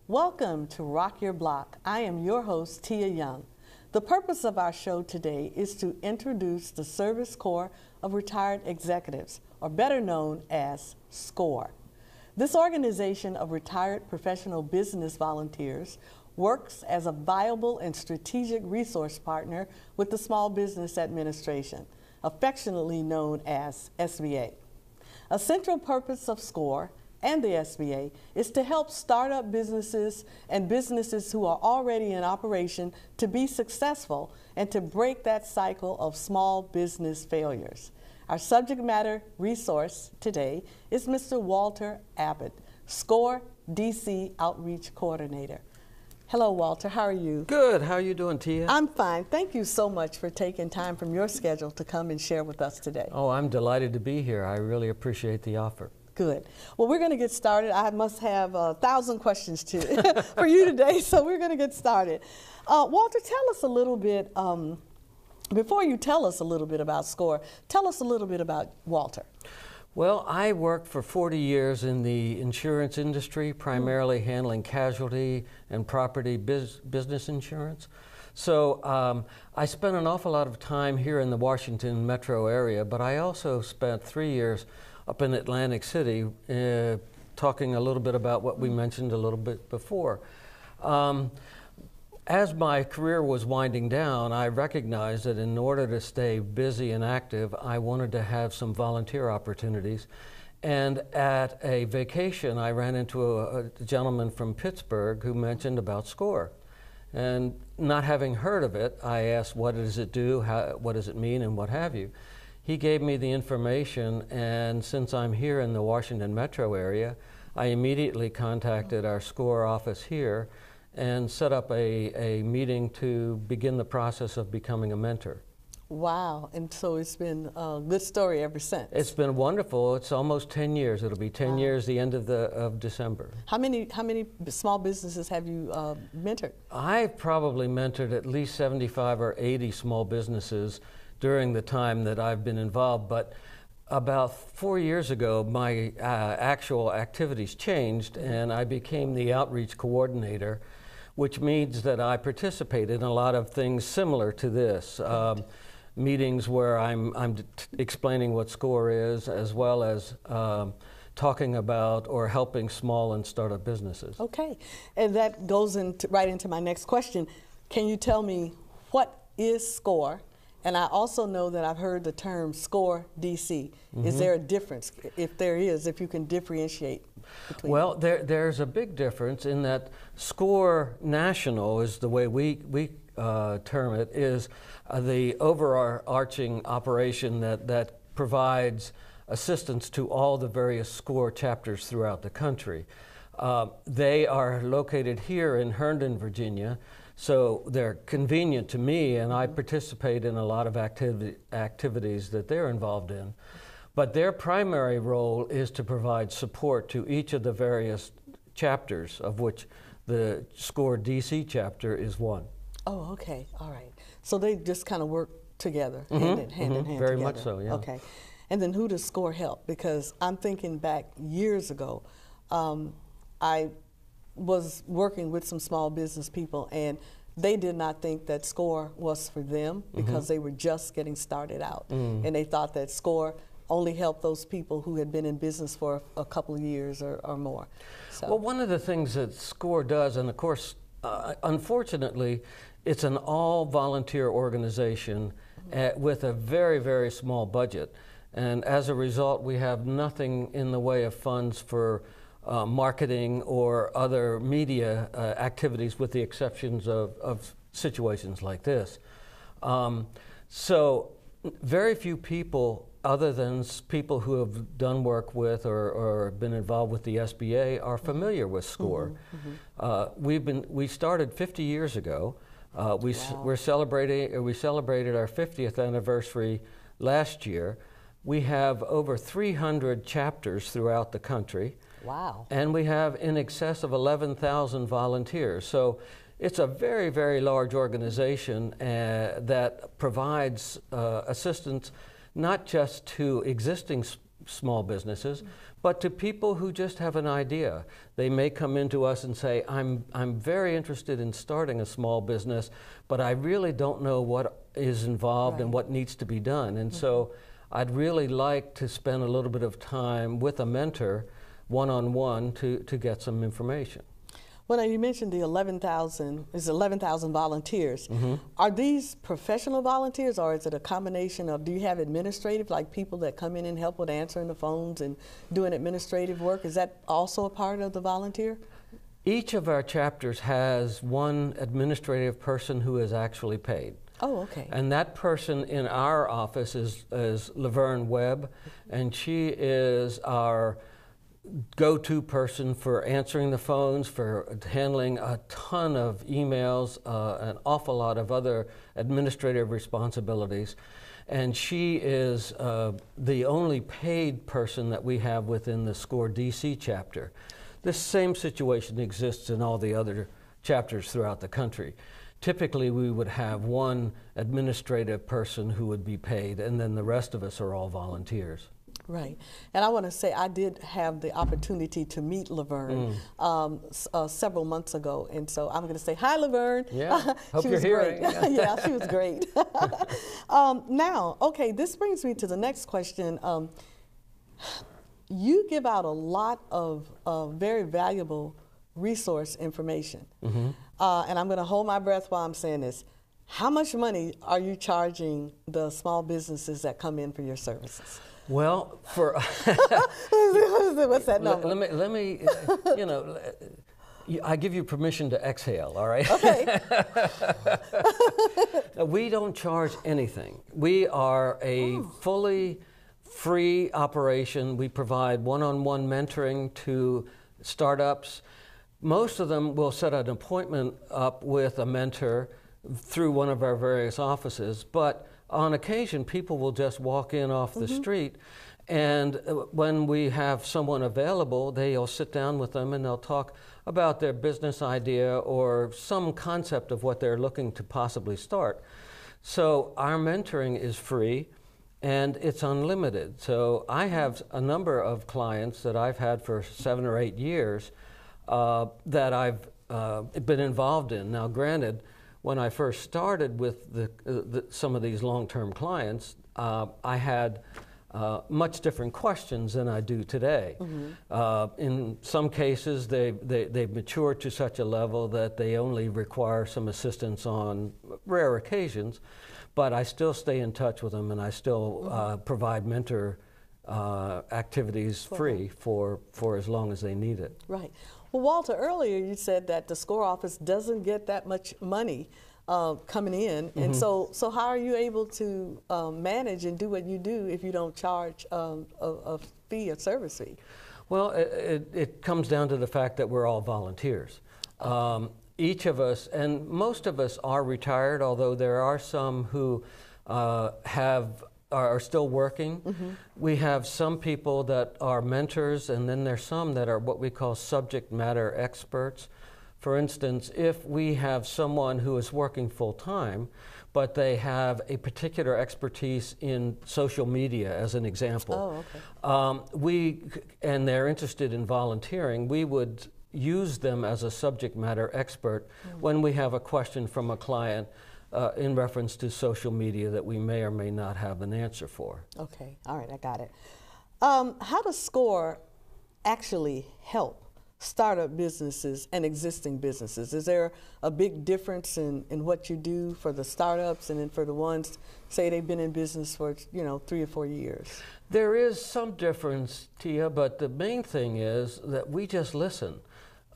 Welcome to Rock Your Block. I am your host, Tia Young. The purpose of our show today is to introduce the Service Corps of Retired Executives, or better known as SCORE. This organization of retired professional business volunteers works as a viable and strategic resource partner with the Small Business Administration, affectionately known as SBA. A central purpose of SCORE and the SBA is to help startup businesses and businesses who are already in operation to be successful and to break that cycle of small business failures. Our subject matter resource today is Mr. Walter Abbott, SCORE DC Outreach Coordinator. Hello, Walter. How are you? Good. How are you doing, Tia? I'm fine. Thank you so much for taking time from your schedule to come and share with us today. Oh, I'm delighted to be here. I really appreciate the offer. Good. Well, we're going to get started. I must have 1,000 questions for you today, so we're going to get started. Walter, tell us a little bit, before you tell us a little bit about SCORE, tell us a little bit about Walter. Well, I worked for 40 years in the insurance industry, primarily handling casualty and property business insurance. So I spent an awful lot of time here in the Washington metro area, but I also spent 3 years up in Atlantic City, talking a little bit about what we mentioned a little bit before. As my career was winding down, I recognized that in order to stay busy and active, I wanted to have some volunteer opportunities. And at a vacation, I ran into a gentleman from Pittsburgh who mentioned about SCORE. And not having heard of it, I asked, what does it do, what does it mean, and what have you. He gave me the information, and since I'm here in the Washington metro area, I immediately contacted our SCORE office here and set up a meeting to begin the process of becoming a mentor. Wow, and so it's been a good story ever since. It's been wonderful. It's almost 10 years. It'll be 10 years the end of December. How many small businesses have you mentored? I've probably mentored at least 75 or 80 small businesses during the time that I've been involved, but about 4 years ago, my actual activities changed, and I became the outreach coordinator, which means that I participate in a lot of things similar to this. Meetings where I'm explaining what SCORE is, as well as talking about or helping small and startup businesses. Okay, and that goes right into my next question. Can you tell me what is SCORE? And I also know that I've heard the term SCORE DC. Mm-hmm. Is there a difference? If there is, if you can differentiate between Well, there's a big difference in that SCORE National is the way we term it, is the overarching operation that provides assistance to all the various SCORE chapters throughout the country. They are located here in Herndon, Virginia, so they're convenient to me, and I participate in a lot of activities that they're involved in. But their primary role is to provide support to each of the various chapters, of which the SCORE DC chapter is one. Oh, okay, all right. So they just kind of work together, Mm-hmm. hand in hand Very together. much so, yeah. Okay, and then who does SCORE help? Because I'm thinking back years ago, I was working with some small business people, and they did not think that SCORE was for them because they were just getting started out. And they thought that SCORE only helped those people who had been in business for a couple of years or more. So. Well, one of the things that SCORE does, and of course, unfortunately, it's an all-volunteer organization with a very, very small budget. And as a result, we have nothing in the way of funds for marketing or other media activities, with the exceptions of situations like this. So very few people, other than people who have done work with or been involved with the SBA, are familiar with SCORE. We started 50 years ago. We celebrated our 50th anniversary last year. We have over 300 chapters throughout the country. Wow. And we have in excess of 11,000 volunteers. So it's a very, very large organization that provides assistance not just to existing small businesses, but to people who just have an idea. They may come into us and say, I'm very interested in starting a small business, but I really don't know what is involved and what needs to be done. And so I'd really like to spend a little bit of time with a mentor, one-on-one, to get some information. Well, now you mentioned the 11,000 volunteers. Are these professional volunteers, or is it a combination of, do you have administrative, like people that come in and help with answering the phones and doing administrative work? Is that also a part of the volunteer? Each of our chapters has one administrative person who is actually paid. Oh, okay. And that person in our office is Laverne Webb, and she is our go-to person for answering the phones, for handling a ton of emails, an awful lot of other administrative responsibilities. And she is the only paid person that we have within the SCORE DC chapter. This same situation exists in all the other chapters throughout the country. Typically, we would have one administrative person who would be paid, and then the rest of us are all volunteers. Right. And I want to say I did have the opportunity to meet Laverne several months ago. And so I'm going to say, hi, Laverne. Yeah, hope you're hearing. Yeah, she was great. Now, okay, this brings me to the next question. You give out a lot of very valuable resource information. And I'm going to hold my breath while I'm saying this. How much money are you charging the small businesses that come in for your services? Well, for what's that number? Let me you know, I give you permission to exhale, all right? Okay. We don't charge anything. We are a fully free operation. We provide one-on-one mentoring to startups. Most of them will set an appointment up with a mentor through one of our various offices, but on occasion, people will just walk in off the street, and when we have someone available, they'll sit down with them and they'll talk about their business idea or some concept of what they're looking to possibly start. So our mentoring is free and it's unlimited. So I have a number of clients that I've had for 7 or 8 years that I've been involved in. Now, granted, when I first started with some of these long-term clients, I had much different questions than I do today. In some cases, they've matured to such a level that they only require some assistance on rare occasions, but I still stay in touch with them, and I still provide mentor activities free for as long as they need it. Right. Well, Walter, earlier you said that the SCORE office doesn't get that much money coming in, and so how are you able to manage and do what you do if you don't charge a fee, a service fee? Well, it comes down to the fact that we're all volunteers. Each of us, and most of us are retired, although there are some who are still working. We have some people that are mentors, and then there's some that are what we call subject matter experts. For instance, if we have someone who is working full-time, but they have a particular expertise in social media, as an example, and they're interested in volunteering, we would use them as a subject matter expert when we have a question from a client in reference to social media that we may or may not have an answer for. Okay, all right, I got it. How does SCORE actually help startup businesses and existing businesses? Is there a big difference in what you do for the startups and then for the ones, say they've been in business for 3 or 4 years? There is some difference, Tia, but the main thing is that we just listen.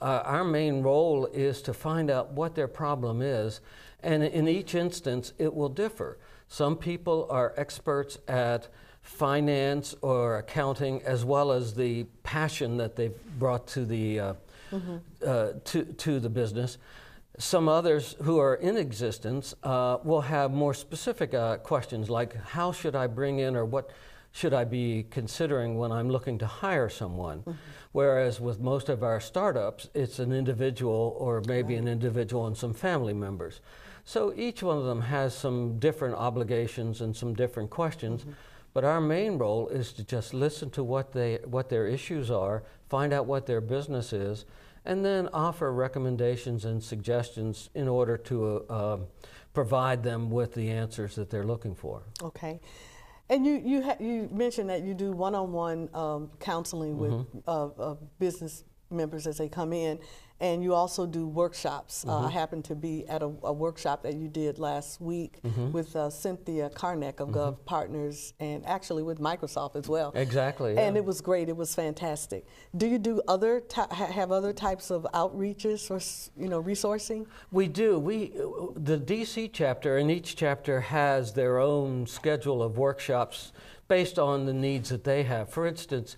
Our main role is to find out what their problem is, and in each instance it will differ. Some people are experts at finance or accounting, as well as the passion that they've brought to the to the business. Some others who are in existence will have more specific questions, like how should I bring in, or what should I be considering when I'm looking to hire someone? Whereas with most of our startups, it's an individual, or maybe an individual and some family members. So each one of them has some different obligations and some different questions. But our main role is to just listen to what their issues are, find out what their business is, and then offer recommendations and suggestions in order to provide them with the answers that they're looking for. Okay. And you mentioned that you do one-on-one counseling with business members as they come in, and you also do workshops. I happened to be at a workshop that you did last week with Cynthia Karnek of Gov Partners, and actually with Microsoft as well. Exactly. Yeah. And it was great. It was fantastic. Do you do have other types of outreaches or resourcing? We do. The DC chapter, and each chapter has their own schedule of workshops based on the needs that they have. For instance,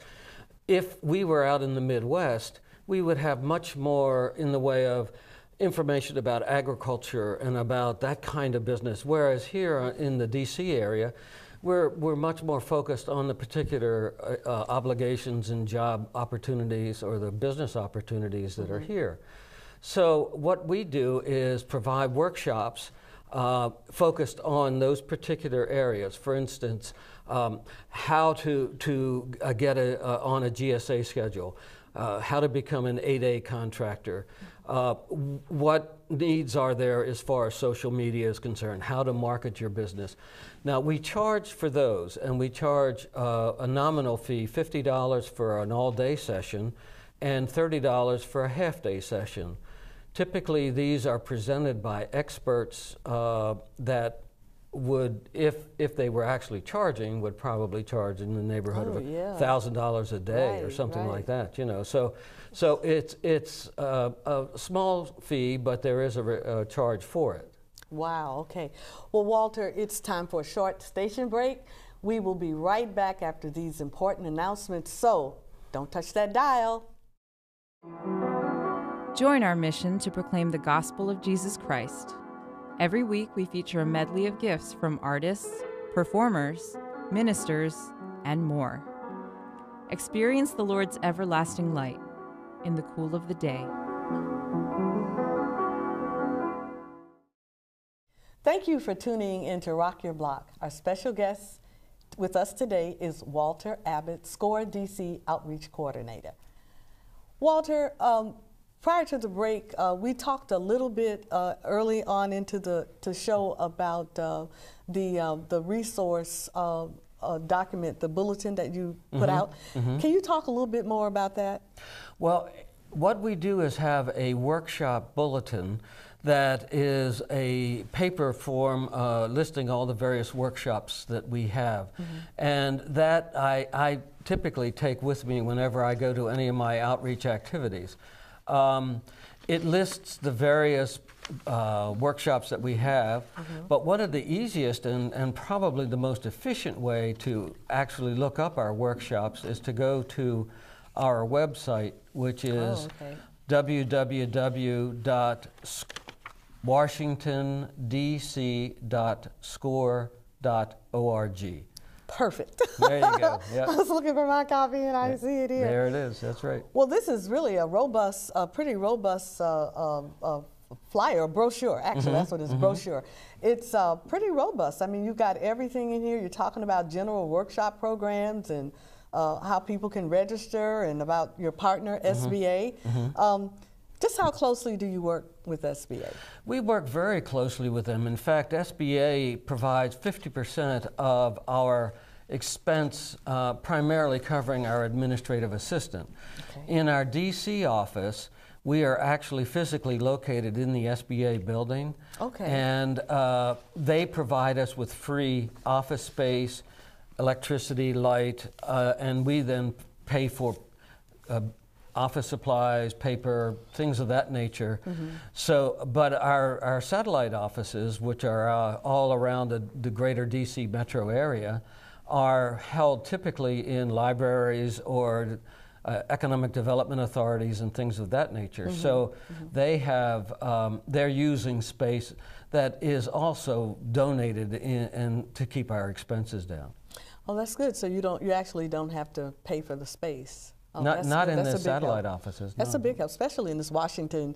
if we were out in the Midwest, we would have much more in the way of information about agriculture and about that kind of business, whereas here in the DC area, we're much more focused on the particular obligations and job opportunities or the business opportunities that are here. So what we do is provide workshops focused on those particular areas. For instance, how to get on a GSA schedule, how to become an 8A contractor, what needs are there as far as social media is concerned, how to market your business. Now, we charge for those, and we charge a nominal fee, $50 for an all-day session and $30 for a half-day session. Typically, these are presented by experts that would, if they were actually charging, would probably charge in the neighborhood of $1,000 a day or something like that. So it's a small fee, but there is a charge for it. Wow. Okay. Well, Walter, it's time for a short station break. We will be right back after these important announcements. So don't touch that dial. Join our mission to proclaim the gospel of Jesus Christ. Every week, we feature a medley of gifts from artists, performers, ministers, and more. Experience the Lord's everlasting light in the cool of the day. Thank you for tuning in to Rock Your Block. Our special guest with us today is Walter Abbott, SCORE DC Outreach Coordinator. Walter, prior to the break, we talked a little bit early on into the show about the resource document, the bulletin that you put out. Can you talk a little bit more about that? Well, what we do is have a workshop bulletin that is a paper form listing all the various workshops that we have. And that I typically take with me whenever I go to any of my outreach activities. It lists the various workshops that we have, but one of the easiest and probably the most efficient way to actually look up our workshops is to go to our website, which is www.washingtondc.score.org. Perfect. There you go. Yep. I was looking for my copy and I see it here. There it is. That's right. Well, this is really a robust, pretty robust flyer, brochure. Actually, that's what it's, brochure. It's pretty robust. I mean, you've got everything in here. You're talking about general workshop programs and how people can register and about your partner, SBA. Just how closely do you work with SBA? We work very closely with them. In fact, SBA provides 50% of our expense, primarily covering our administrative assistant. In our DC office, we are actually physically located in the SBA building. And they provide us with free office space, electricity, light, and we then pay for office supplies, paper, things of that nature. So, but our satellite offices, which are all around the greater DC metro area, are held typically in libraries or economic development authorities and things of that nature. So they have, they're using space that is also donated and to keep our expenses down. Oh, that's good. So you actually don't have to pay for the space. Oh, not good. in That's the a big satellite help. offices. That's no. a big help, especially in this Washington,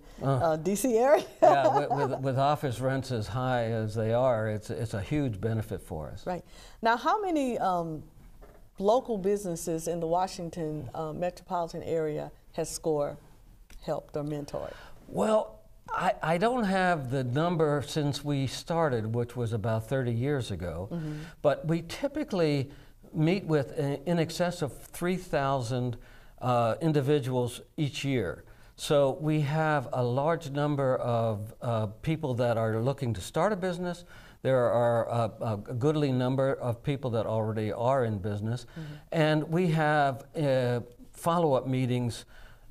D.C. area. Yeah, with office rents as high as they are, it's a huge benefit for us. Right. Now, how many local businesses in the Washington metropolitan area has SCORE helped or mentored? Well, I don't have the number since we started, which was about 30 years ago, but we typically meet with in excess of 3,000 individuals each year. So we have a large number of people that are looking to start a business. There are a goodly number of people that already are in business. And we have follow-up meetings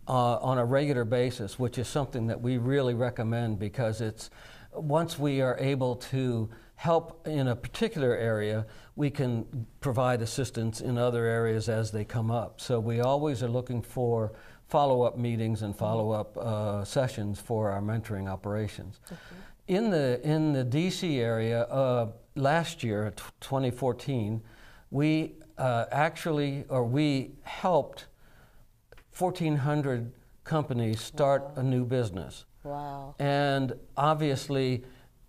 on a regular basis, which is something that we really recommend, because it's once we are able to help in a particular area, we can provide assistance in other areas as they come up. So we always are looking for follow-up meetings and follow-up sessions for our mentoring operations. In the DC area, last year, 2014, we we helped 1,400 companies start a new business. Wow. And obviously,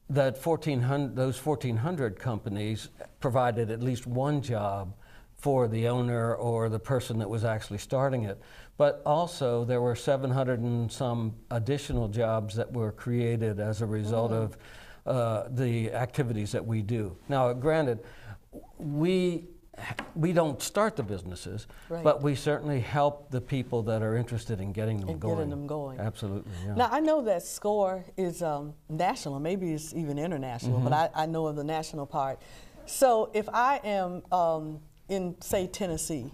those 1,400 companies provided at least one job for the owner or the person that was actually starting it. But also, there were 700 and some additional jobs that were created as a result of the activities that we do. Now, granted, we don't start the businesses, but we certainly help the people that are interested in getting them going. Absolutely, yeah. Now, I know that SCORE is national, maybe it's even international, but I know of the national part. So if I am in, say, Tennessee,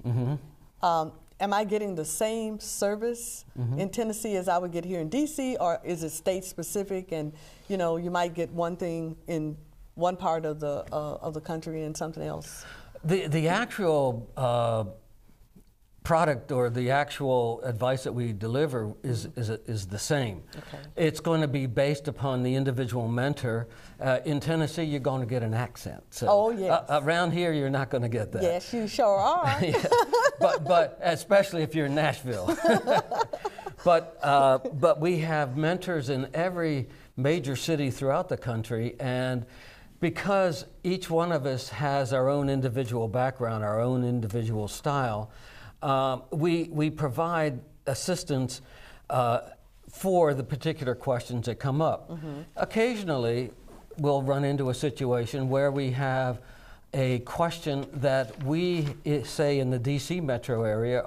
am I getting the same service in Tennessee as I would get here in D.C., or is it state specific, and you might get one thing in one part of the country and something else? The actual product or the actual advice that we deliver is the same. Okay. It's going to be based upon the individual mentor. In Tennessee, you're going to get an accent. So yes. Around here, you're not going to get that. Yes, you sure are. Yeah. But especially if you're in Nashville. But we have mentors in every major city throughout the country, and because each one of us has our own individual background, our own individual style, we provide assistance for the particular questions that come up. Occasionally, we'll run into a situation where we have a question that we, say in the DC metro area,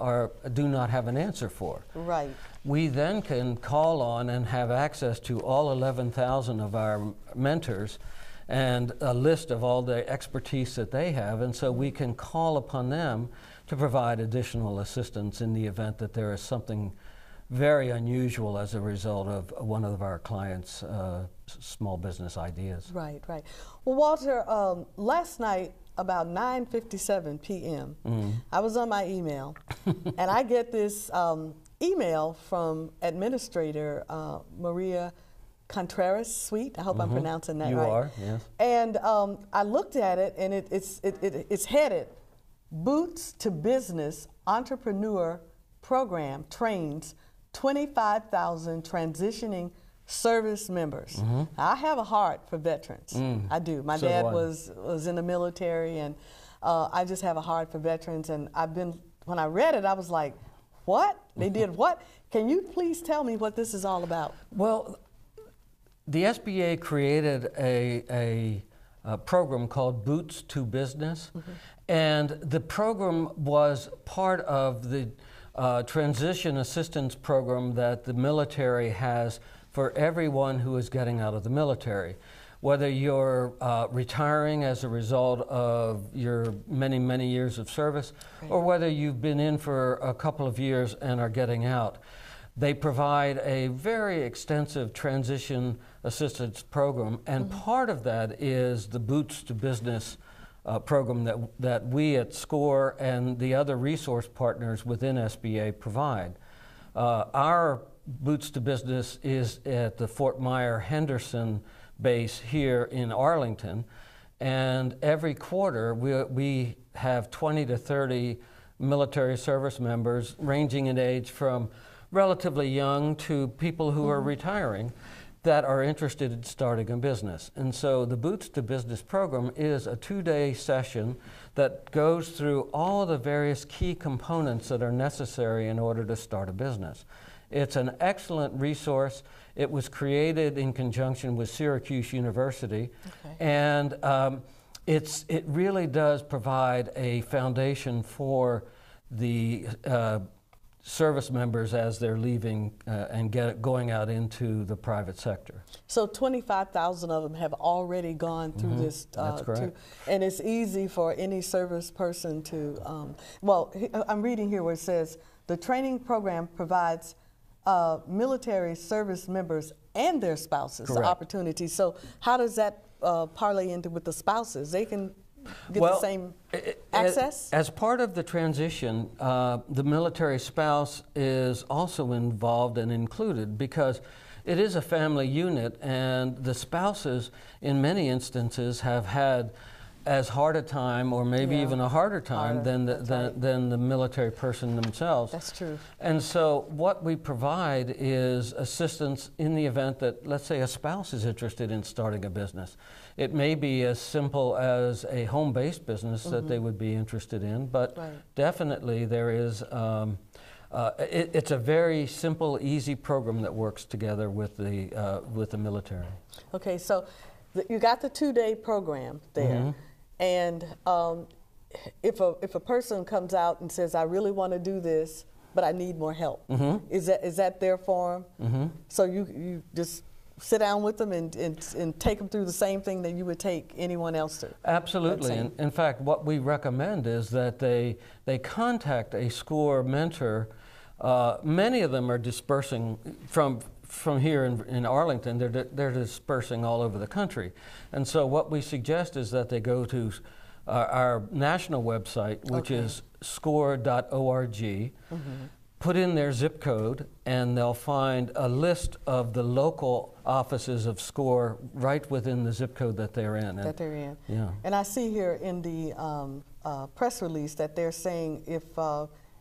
do not have an answer for. Right. We then can call on and have access to all 11,000 of our mentors and a list of all the expertise that they have, and so we can call upon them to provide additional assistance in the event that there is something very unusual as a result of one of our clients' small business ideas. Right, right. Well, Walter, last night about 9:57 p.m., I was on my email, and I get this email from Administrator Maria Contreras Sweet. I hope I'm pronouncing that right. You are, yes. And I looked at it, and it's headed, Boots to Business Entrepreneur Program trains 25,000 transitioning service members. I have a heart for veterans. I do. My dad was in the military, and I just have a heart for veterans. And when I read it, I was like, what? They did what? Can you please tell me what this is all about? Well, the SBA created a program called Boots to Business, and the program was part of the transition assistance program that the military has for everyone who is getting out of the military. Whether you're retiring as a result of your many, many years of service, or whether you've been in for a couple of years and are getting out. They provide a very extensive transition assistance program, and part of that is the Boots to Business program that we at SCORE and the other resource partners within SBA provide. Our Boots to Business is at the Fort Myer Henderson base here in Arlington, and every quarter we have 20 to 30 military service members ranging in age from relatively young to people who are retiring that are interested in starting a business. And so the Boots to Business program is a 2-day session that goes through all the various key components that are necessary in order to start a business. It's an excellent resource. It was created in conjunction with Syracuse University, and it really does provide a foundation for the service members as they're leaving and going out into the private sector. So 25,000 of them have already gone through this. That's correct. And it's easy for any service person to, well, I'm reading here where it says, the training program provides military service members and their spouses the opportunity. So how does that parlay into with the spouses? They can get the same access? As part of the transition, the military spouse is also involved and included because it is a family unit, and the spouses in many instances have had as hard a time or maybe even a harder time than the military person themselves. That's true. And so what we provide is assistance in the event that, let's say, a spouse is interested in starting a business. It may be as simple as a home-based business that they would be interested in, but definitely there is, it's a very simple, easy program that works together with the military. Okay, so you got the 2-day program there, and if a person comes out and says, I really want to do this, but I need more help, is that their form? So you just sit down with them and take them through the same thing that you would take anyone else through? Absolutely. In fact, what we recommend is that they contact a SCORE mentor. Many of them are dispersing from here in Arlington. They're dispersing all over the country. And so what we suggest is that they go to our national website, which is score.org, put in their zip code, and they'll find a list of the local offices of SCORE right within the zip code that they're in. Yeah. And I see here in the press release that they're saying if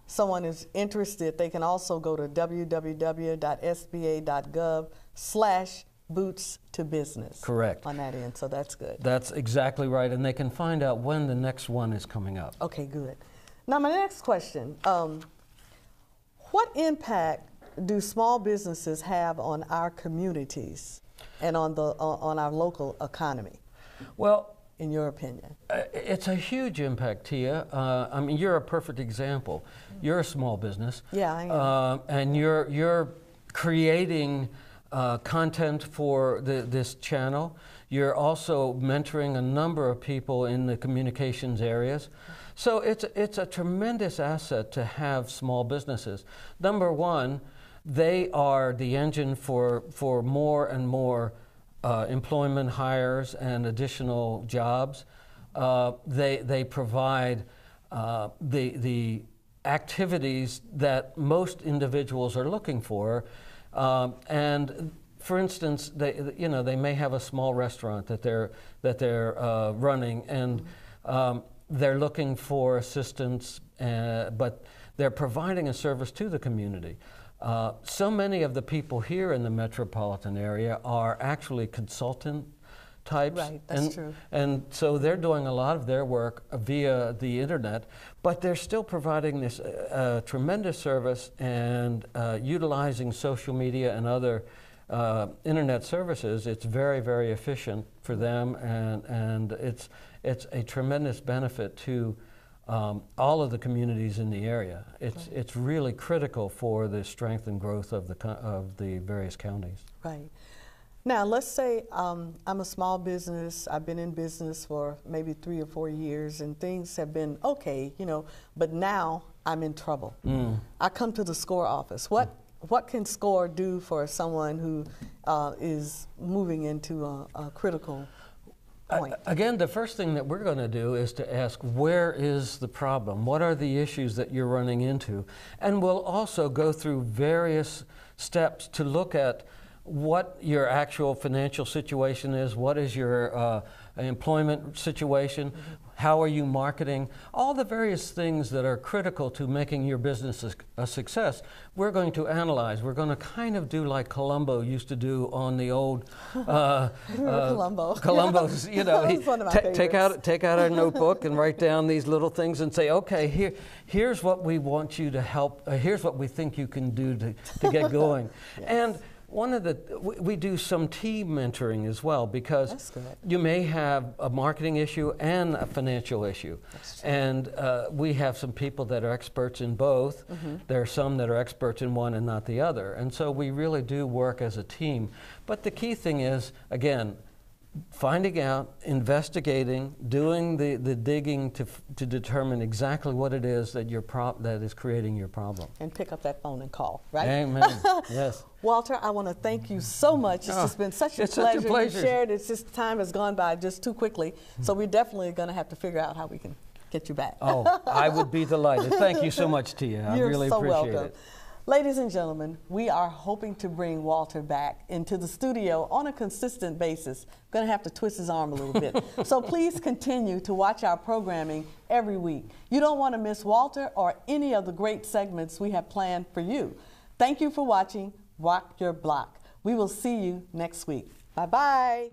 someone is interested, they can also go to www.sba.gov/boots to business. Correct. On that end, so that's good. That's exactly right, and they can find out when the next one is coming up. Okay, good. Now my next question, what impact do small businesses have on our communities and on our local economy? Well, in your opinion? It's a huge impact, Tia. I mean, you're a perfect example. You're a small business. Yeah, I am. And you're creating content for this channel. You're also mentoring a number of people in the communications areas. So it's a tremendous asset to have small businesses. Number one, they are the engine for more and more employment hires and additional jobs. They provide the activities that most individuals are looking for. And for instance, they may have a small restaurant that they're running, and they're looking for assistance, but they're providing a service to the community. So many of the people here in the metropolitan area are actually consultant types. Right, that's true. And so they're doing a lot of their work via the internet, but they're still providing this tremendous service and utilizing social media and other internet services. It's very, very efficient for them, and it's a tremendous benefit to all of the communities in the area. It's really critical for the strength and growth of the various counties. Right. Now, let's say I'm a small business. I've been in business for maybe 3 or 4 years, and things have been okay, but now I'm in trouble. I come to the SCORE office. What can SCORE do for someone who is moving into a critical point? Again, the first thing that we're going to do is to ask, where is the problem? What are the issues that you're running into? And we'll also go through various steps to look at what your actual financial situation is, what is your employment situation, how are you marketing, all the various things that are critical to making your business a success, we're going to analyze. We're going to kind of do like Columbo used to do on the old Columbo. Columbo's, you know, take take out our notebook and write down these little things and say, okay, here's what we want you to help, here's what we think you can do to get going. Yes. And one of the, we do some team mentoring as well, because you may have a marketing issue and a financial issue. And we have some people that are experts in both. There are some that are experts in one and not the other. And so we really do work as a team. But the key thing is, again, finding out, investigating, doing the digging to determine exactly what it is that that is creating your problem. And pick up that phone and call, right? Amen. Yes. Walter, I want to thank you so much. It's just been such a pleasure. You shared. It's just time has gone by just too quickly. So we're definitely going to have to figure out how we can get you back. Oh, I would be delighted. Thank you so much, Tia. I really appreciate it. Ladies and gentlemen, we are hoping to bring Walter back into the studio on a consistent basis. Going to have to twist his arm a little bit. So please continue to watch our programming every week. You don't want to miss Walter or any of the great segments we have planned for you. Thank you for watching Rock Your Block. We will see you next week. Bye-bye.